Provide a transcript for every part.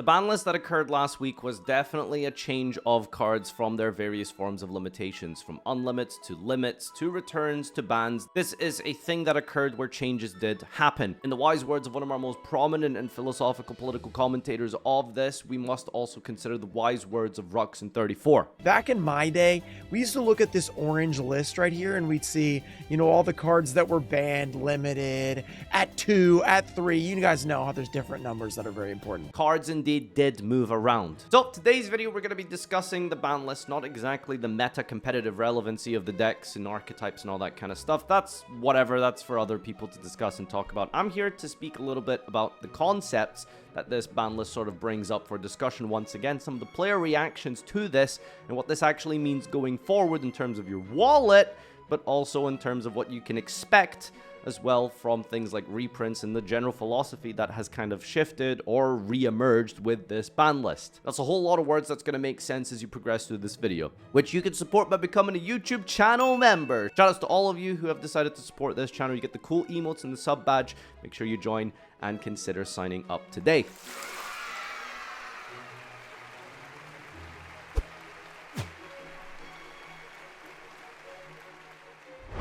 The ban list that occurred last week was definitely a change of cards from their various forms of limitations, from unlimits to limits to returns to bans. This is a thing that occurred where changes did happen. In the wise words of one of our most prominent and philosophical political commentators of this, we must also consider the wise words of Rux in 34. Back in my day, we used to look at this orange list right here and we'd see, all the cards that were banned, limited, at 2, at 3. You guys know how there's different numbers that are very important. Cards indeed did move around. So today's video, we're going to be discussing the ban list, not exactly the meta competitive relevancy of the decks and archetypes and all that kind of stuff. That's whatever, that's for other people to discuss and talk about. I'm here to speak a little bit about the concepts that this ban list sort of brings up for discussion once again, some of the player reactions to this, and what this actually means going forward in terms of your wallet, but also in terms of what you can expect as well from things like reprints and the general philosophy that has kind of shifted or re-emerged with this ban list. That's a whole lot of words that's going to make sense as you progress through this video, which you can support by becoming a YouTube channel member. Shout outs to all of you who have decided to support this channel. You get the cool emotes and the sub badge. Make sure you join and consider signing up today.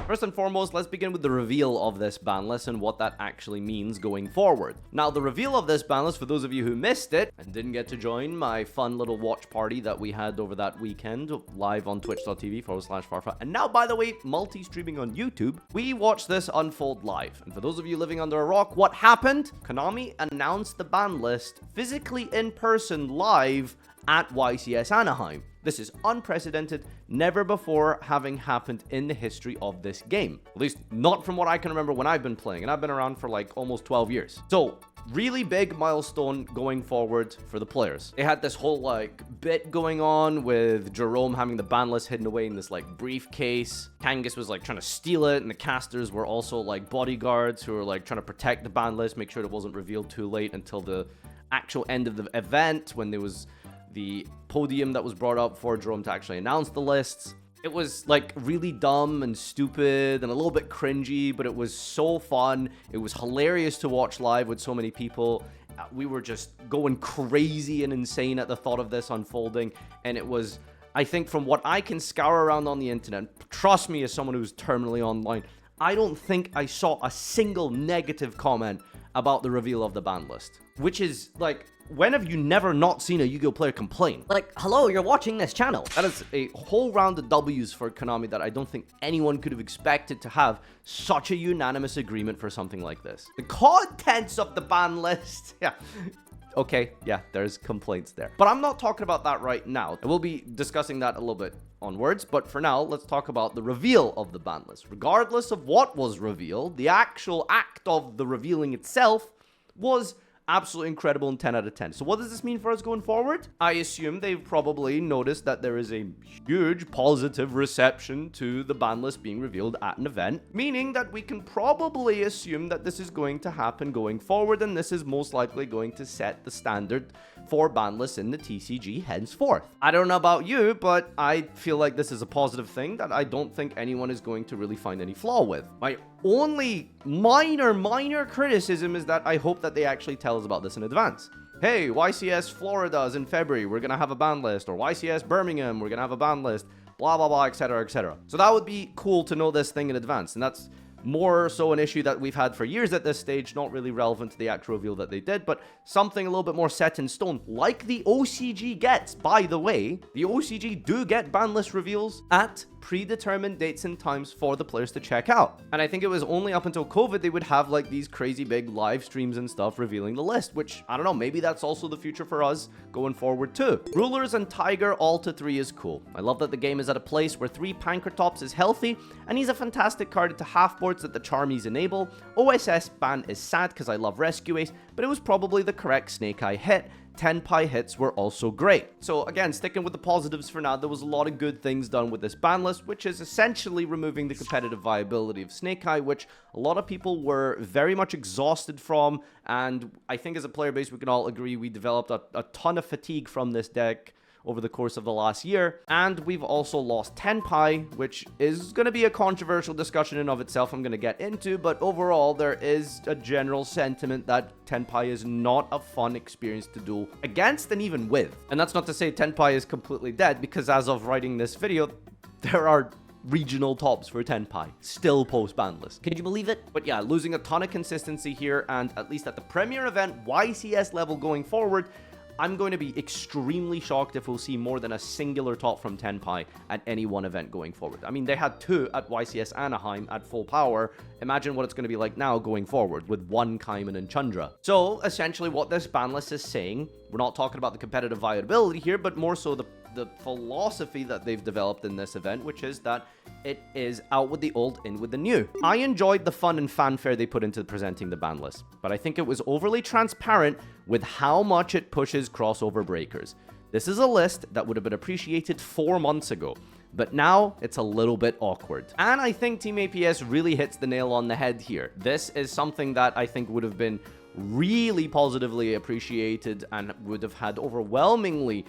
First and foremost, let's begin with the reveal of this ban list and what that actually means going forward. Now, the reveal of this ban list, for those of you who missed it and didn't get to join my fun little watch party that we had over that weekend, live on twitch.tv/Farfa, and now, by the way, multi-streaming on YouTube, we watched this unfold live. And for those of you living under a rock, what happened? Konami announced the ban list physically in person live at YCS Anaheim. This is unprecedented, never before having happened in the history of this game. At least not from what I can remember when I've been playing, and I've been around for like almost 12 years. So, really big milestone going forward for the players. They had this whole like bit going on with Jerome having the ban list hidden away in this like briefcase. Kangas was like trying to steal it, and the casters were also like bodyguards who were like trying to protect the ban list, make sure it wasn't revealed too late until the actual end of the event when there was the podium that was brought up for Jerome to actually announce the lists. It was like really dumb and stupid and a little bit cringy, but it was so fun. It was hilarious to watch live with so many people. We were just going crazy and insane at the thought of this unfolding. And it was, I think, from what I can scour around on the internet, trust me as someone who's terminally online, I don't think I saw a single negative comment about the reveal of the ban list. Which is like, when have you never not seen a Yu-Gi-Oh player complain? Like, hello, you're watching this channel. That is a whole round of W's for Konami that I don't think anyone could have expected to have such a unanimous agreement for something like this. The contents of the ban list, yeah. Okay, yeah, there's complaints there. But I'm not talking about that right now. We'll be discussing that a little bit onwards, but for now, let's talk about the reveal of the ban list. Regardless of what was revealed, the actual act of the revealing itself was absolutely incredible and 10 out of 10. So what does this mean for us going forward? I assume they've probably noticed that there is a huge positive reception to the ban list being revealed at an event, meaning that we can probably assume that this is going to happen going forward, and this is most likely going to set the standard for ban lists in the TCG henceforth. I don't know about you, but I feel like this is a positive thing that I don't think anyone is going to really find any flaw with. My only minor criticism is that I hope that they actually tell us about this in advance. Hey, YCS Florida is in February, we're gonna have a ban list, or YCS Birmingham, we're gonna have a ban list, blah blah blah, etc, etc. So that would be cool to know this thing in advance, and that's more so an issue that we've had for years at this stage, not really relevant to the actual reveal that they did, but something a little bit more set in stone, like the OCG gets. By the way, the OCG do get ban list reveals at predetermined dates and times for the players to check out. And I think it was only up until COVID they would have like these crazy big live streams and stuff revealing the list, which, I don't know, maybe that's also the future for us going forward too. Rulers and Tiger all to 3 is cool. I love that the game is at a place where 3 Pankratops is healthy, and he's a fantastic card into half boards that the Charmies enable. OSS ban is sad because I love Rescue Ace, but it was probably the correct Snake Eye hit. 10 pie hits were also great. So again, sticking with the positives for now, there was a lot of good things done with this ban list, which is essentially removing the competitive viability of Snake Eye, which a lot of people were very much exhausted from, and I think as a player base we can all agree we developed a ton of fatigue from this deck over the course of the last year. And we've also lost Tenpai, which is going to be a controversial discussion in of itself I'm going to get into, but overall there is a general sentiment that Tenpai is not a fun experience to duel against and even with. And that's not to say Tenpai is completely dead, because as of writing this video, there are regional tops for Tenpai still post-ban list. Could you believe it? But yeah, losing a ton of consistency here, and at least at the Premier event, YCS level going forward, I'm going to be extremely shocked if we'll see more than a singular top from Tenpai at any one event going forward. I mean, they had 2 at YCS Anaheim at full power. Imagine what it's going to be like now going forward with 1 Kaiman and Chandra. So essentially what this ban list is saying, we're not talking about the competitive viability here, but more so the philosophy that they've developed in this event, which is that it is out with the old, in with the new. I enjoyed the fun and fanfare they put into presenting the ban list, but I think it was overly transparent with how much it pushes crossover breakers. This is a list that would have been appreciated 4 months ago, but now it's a little bit awkward. And I think Team APS really hits the nail on the head here. This is something that I think would have been really positively appreciated and would have had overwhelmingly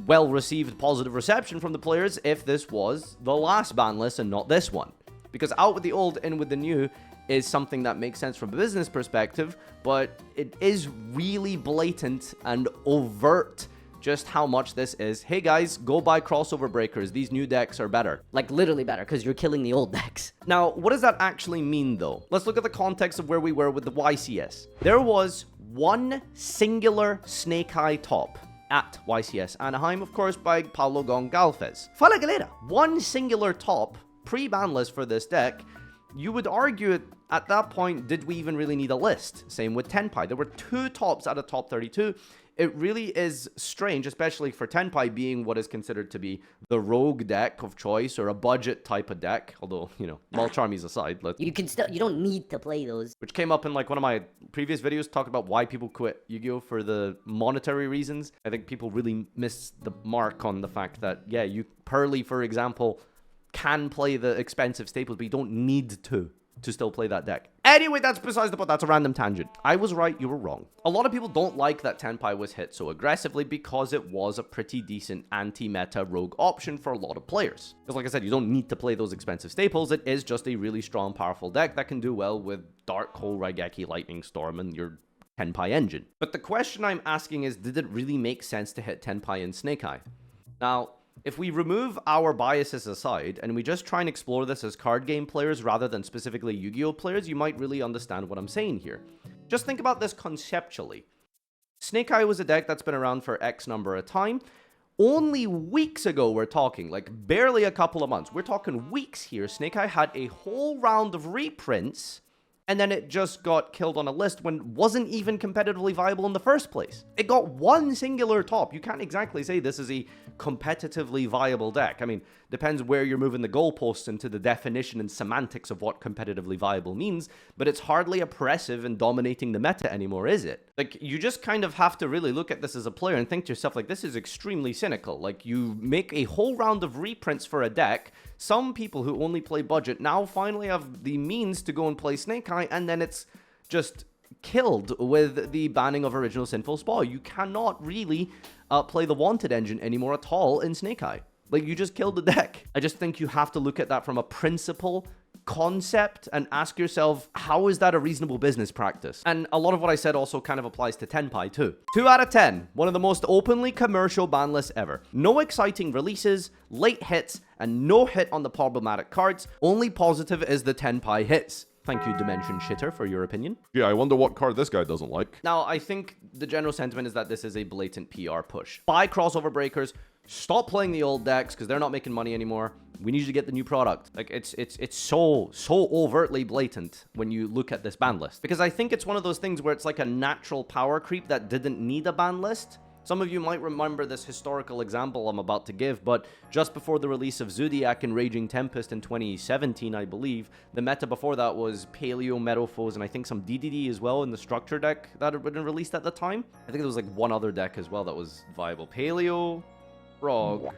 well-received positive reception from the players if this was the last ban list and not this one. Because out with the old, in with the new is something that makes sense from a business perspective, but it is really blatant and overt just how much this is. Hey guys, go buy crossover breakers. These new decks are better. Like literally better, because you're killing the old decks. Now, what does that actually mean though? Let's look at the context of where we were with the YCS. There was one singular Snake Eye top at YCS Anaheim, of course, by Paulo Gonçalves. Fala galera! One singular top, pre-ban list for this deck. You would argue at that point, did we even really need a list? Same with Tenpai. There were 2 tops out of top 32. It really is strange, especially for Tenpai being what is considered to be the rogue deck of choice or a budget type of deck. Although, you know, Malcharmies aside, You don't need to play those. which came up in like one of my previous videos, talking about why people quit Yu-Gi-Oh for the monetary reasons. I think people really miss the mark on the fact that, yeah, Pearly, for example, can play the expensive staples, but you don't need to still play that deck. Anyway, that's besides the point. That's a random tangent. I was right, you were wrong. A lot of people don't like that Tenpai was hit so aggressively because it was a pretty decent anti-meta rogue option for a lot of players. Because like I said, you don't need to play those expensive staples. It is just a really strong, powerful deck that can do well with Dark Hole, Raigeki, Lightning Storm, and your Tenpai engine. But the question I'm asking is, did it really make sense to hit Tenpai and Snake Eye? Now, if we remove our biases aside, and we just try and explore this as card game players rather than specifically Yu-Gi-Oh players, you might really understand what I'm saying here. Just think about this conceptually. Snake Eye was a deck that's been around for X number of time. Only weeks ago we're talking, like barely a couple of months. We're talking weeks here. Snake Eye had a whole round of reprints, and then it just got killed on a list when it wasn't even competitively viable in the first place. It got one singular top. You can't exactly say this is a competitively viable deck. I mean, depends where you're moving the goalposts into the definition and semantics of what competitively viable means, but it's hardly oppressive and dominating the meta anymore, is it? Like, you just kind of have to really look at this as a player and think to yourself, like, this is extremely cynical. Like, you make a whole round of reprints for a deck. Some people who only play budget now finally have the means to go and play Snake Eye, and then it's just killed with the banning of original Sinful Spawn. You cannot really play the Wanted engine anymore at all in Snake Eye. Like, you just killed the deck. I just think you have to look at that from a principle concept and ask yourself, how is that a reasonable business practice? And a lot of what I said also kind of applies to Tenpai too. 2 out of 10, one of the most openly commercial ban lists ever. No exciting releases, late hits, and no hit on the problematic cards. Only positive is the Tenpai hits. Thank you, Dimension Shitter, for your opinion. Yeah, I wonder what card this guy doesn't like. Now, I think the general sentiment is that this is a blatant PR push. Buy crossover breakers, stop playing the old decks because they're not making money anymore. We need you to get the new product. Like, it's so overtly blatant when you look at this ban list. Because I think it's one of those things where it's like a natural power creep that didn't need a ban list. Some of you might remember this historical example I'm about to give, but just before the release of Zodiac and Raging Tempest in 2017, I believe, the meta before that was Paleo, Meadowfoes, and I think some DDD as well in the structure deck that had been released at the time. I think there was like one other deck as well that was viable. Paleo, Frog,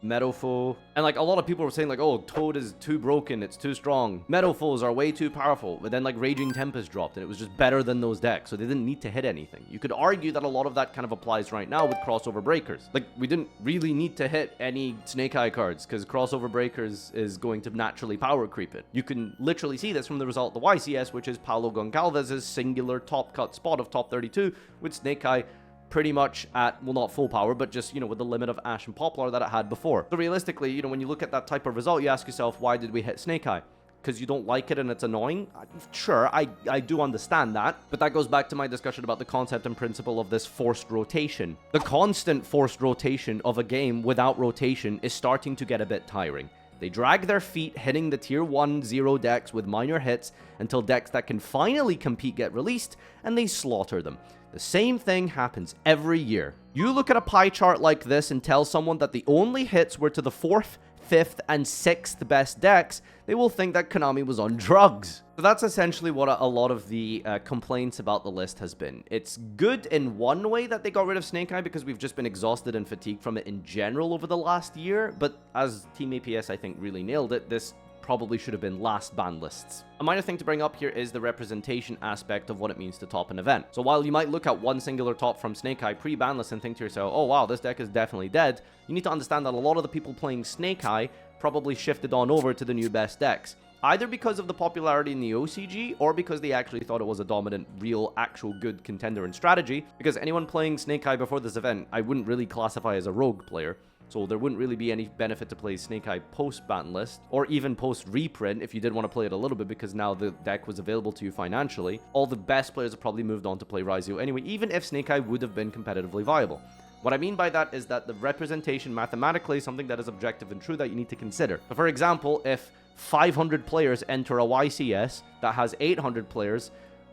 Meadowfoe. And like a lot of people were saying like, oh, Toad is too broken, it's too strong. Meadowfoes are way too powerful. But then like Raging Tempest dropped and it was just better than those decks. So they didn't need to hit anything. You could argue that a lot of that kind of applies right now with Crossover Breakers. Like we didn't really need to hit any Snake Eye cards because Crossover Breakers is going to naturally power creep it. You can literally see this from the result of the YCS, which is Paulo Goncalves' singular top cut spot of top 32 with Snake Eye pretty much at, well, not full power, but just, you know, with the limit of Ash and Poplar that it had before. So realistically, you know, when you look at that type of result, you ask yourself, why did we hit Snake Eye? Because you don't like it and it's annoying? Sure, I do understand that, but that goes back to my discussion about the concept and principle of this forced rotation. The constant forced rotation of a game without rotation is starting to get a bit tiring. They drag their feet hitting the tier 1-0 decks with minor hits until decks that can finally compete get released, and they slaughter them. The same thing happens every year. You look at a pie chart like this and tell someone that the only hits were to the 4th, 5th, and 6th best decks, they will think that Konami was on drugs. So that's essentially what a lot of the complaints about the list has been. It's good in one way that they got rid of Snake Eye because we've just been exhausted and fatigued from it in general over the last year, but as Team APS I think really nailed it, this probably should have been last ban lists. A minor thing to bring up here is the representation aspect of what it means to top an event. So while you might look at one singular top from Snake Eye pre-ban list and think to yourself, oh wow, this deck is definitely dead, you need to understand that a lot of the people playing Snake Eye probably shifted on over to the new best decks. Either because of the popularity in the OCG, or because they actually thought it was a dominant, real, actual good contender in strategy, because anyone playing Snake Eye before this event, I wouldn't really classify as a rogue player. So there wouldn't really be any benefit to play Snake Eye post-ban list, or even post-reprint if you did want to play it a little bit because now the deck was available to you financially. All the best players have probably moved on to play Yugioh anyway, even if Snake Eye would have been competitively viable. What I mean by that is that the representation mathematically is something that is objective and true that you need to consider. So for example, if 500 players enter a YCS that has 800 players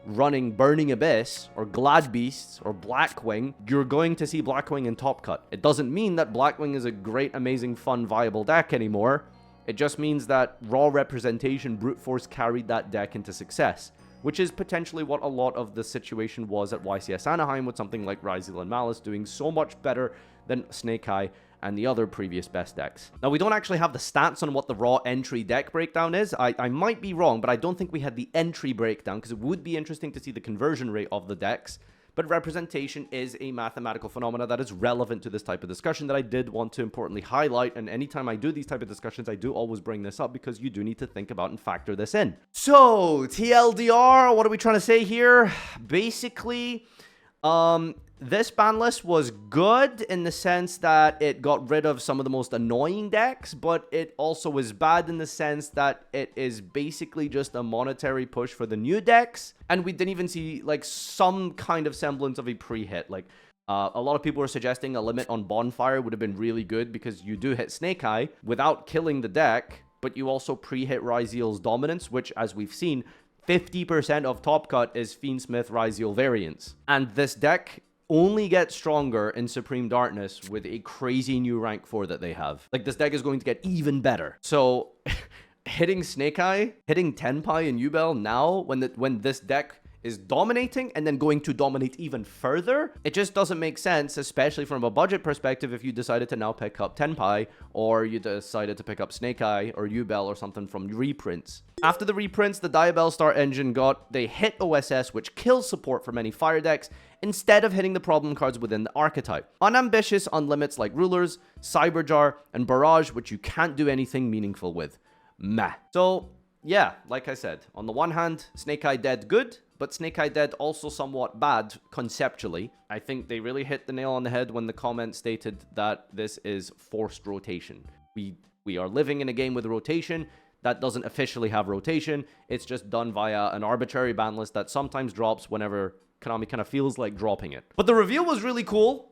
running Burning Abyss, or Glad Beasts, or Blackwing, you're going to see Blackwing in Top Cut. It doesn't mean that Blackwing is a great, amazing, fun, viable deck anymore. It just means that raw representation brute force carried that deck into success, which is potentially what a lot of the situation was at YCS Anaheim with something like Ryzel and Malice doing so much better than Snake Eye and the other previous best decks. Now, we don't actually have the stats on what the raw entry deck breakdown is. I might be wrong, but I don't think we had the entry breakdown because it would be interesting to see the conversion rate of the decks. But representation is a mathematical phenomena that is relevant to this type of discussion that I did want to importantly highlight. And anytime I do these type of discussions, I do always bring this up because you do need to think about and factor this in. So, TLDR, what are we trying to say here? Basically, this ban list was good in the sense that it got rid of some of the most annoying decks, but it also is bad in the sense that it is basically just a monetary push for the new decks, and we didn't even see like some kind of semblance of a pre-hit. Like a lot of people were suggesting a limit on Bonfire would have been really good because you do hit Snake Eye without killing the deck, but you also pre-hit Ryzeal's dominance, which, as we've seen, 50% of Top Cut is Fiendsmith Ryzeal variants. And this deck only gets stronger in Supreme Darkness with a crazy new rank 4 that they have. Like, this deck is going to get even better. So, hitting Snake Eye, hitting Tenpai and Yubel now, when this deck is dominating and then going to dominate even further, it just doesn't make sense, especially from a budget perspective, if you decided to now pick up Tenpai, or you decided to pick up Snake Eye or Yubel or something from reprints. After the reprints, the Diabell Star engine they hit OSS, which kills support for many fire decks, instead of hitting the problem cards within the archetype. Unambitious on limits like Rulers, Cyberjar, and Barrage, which you can't do anything meaningful with. Meh. So, yeah, like I said, on the one hand, Snake Eye dead good, but Snake Eye dead also somewhat bad conceptually. I think they really hit the nail on the head when the comment stated that this is forced rotation. We are living in a game with rotation that doesn't officially have rotation. It's just done via an arbitrary ban list that sometimes drops whenever Konami kind of feels like dropping it. But the reveal was really cool.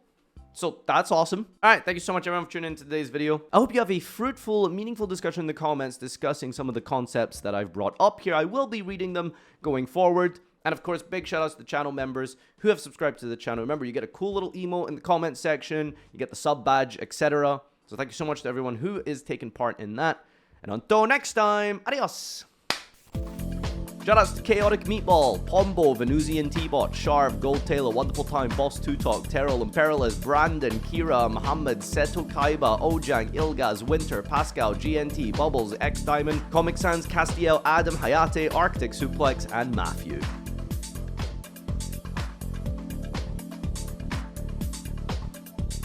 So that's awesome. All right, thank you so much everyone for tuning in to today's video. I hope you have a fruitful, meaningful discussion in the comments discussing some of the concepts that I've brought up here. I will be reading them going forward. And of course, big shout outs to the channel members who have subscribed to the channel. Remember, you get a cool little emote in the comment section, you get the sub badge, etc. So thank you so much to everyone who is taking part in that. And until next time, adios. Shoutouts to Chaotic Meatball, Pombo, Venusian T-Bot, Sharp, Gold Taylor, Wonderful Time, Boss 2 Talk, Terrell, Imperialist, Brandon, Kira, Muhammad, Seto Kaiba, Ojang, Ilgaz, Winter, Pascal, GNT, Bubbles, X Diamond, Comic Sans, Castiel, Adam, Hayate, Arctic Suplex, and Matthew.